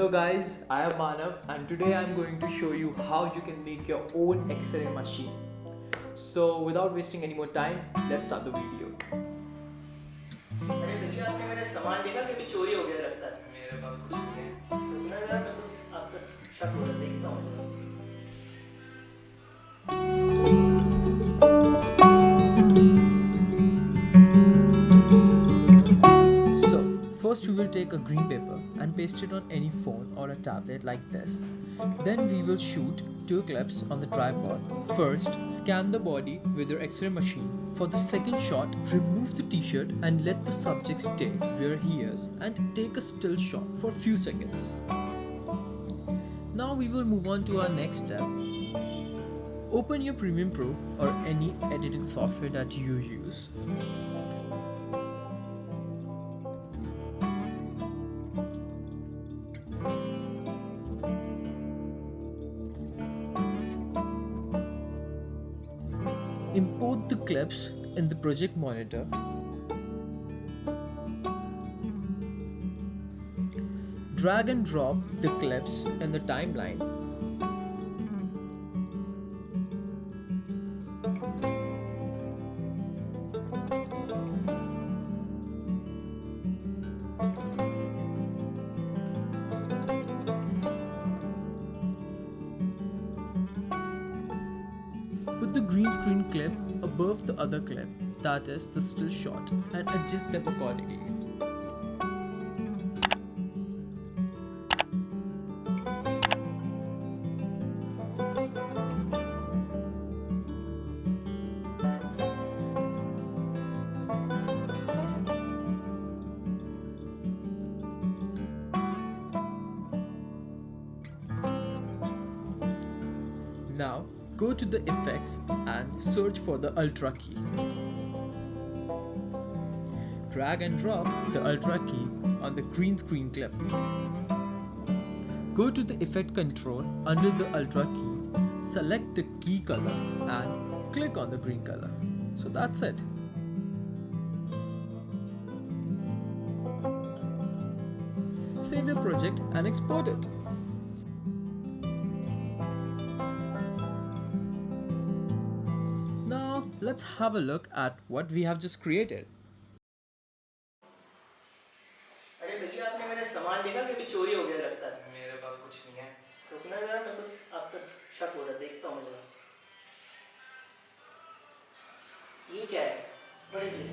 Hello guys, I am Manav and today I am going to show you how you can make your own X-ray machine. So without wasting any more time, let's start the video. अरे भैया आपने मेरा सामान देखा कि अभी चोरी हो गया लगता है। मेरे पास कुछ नहीं है। रुकना जरा, मैं कुछ आपका शक हो रहा है, देखता हूँ। So first we will take a green paper and paste it on any phone or a tablet like this. Then we will shoot two clips on the tripod. First, scan the body with your X-ray machine. For the second shot, remove the t-shirt and let the subject stay where he is and take a still shot for a few seconds. Now we will move on to our next step. Open your Premiere Pro or any editing software that you use. Import the clips in the project monitor. Drag and drop the clips in the timeline. Put the green screen clip above the other clip, that is the still shot, and adjust them accordingly. Now go to the effects and search for the Ultra key. Drag and drop the Ultra key on the green screen clip. Go to the effect control under the Ultra key, select the key color and click on the green color. So that's it. Save your project and export it. Now let's have a look at what we have just created. अरे भैया आपने मेरा सामान देखा कि अभी चोरी हो गया लगता है। मेरे पास कुछ नहीं है। रुकना जरा, मैं कुछ आपका शक हो रहा है, देखता हूँ जरा। ये क्या है? What is this?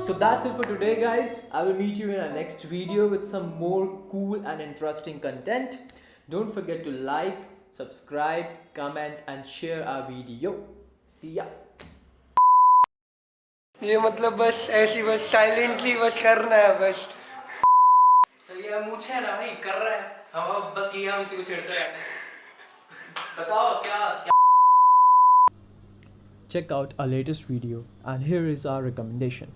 So that's it for today guys. I will meet you in our next video with some more cool and interesting content. Don't forget to like, subscribe, comment and share our video. See ya. ये मतलब बस ऐसी बस silently बस करना है बस। ये मुझे ना भाई कर रहा है हम बस ये हम इसी को छेड़ते रहते हैं बताओ क्या Check out our latest video and here is our recommendation.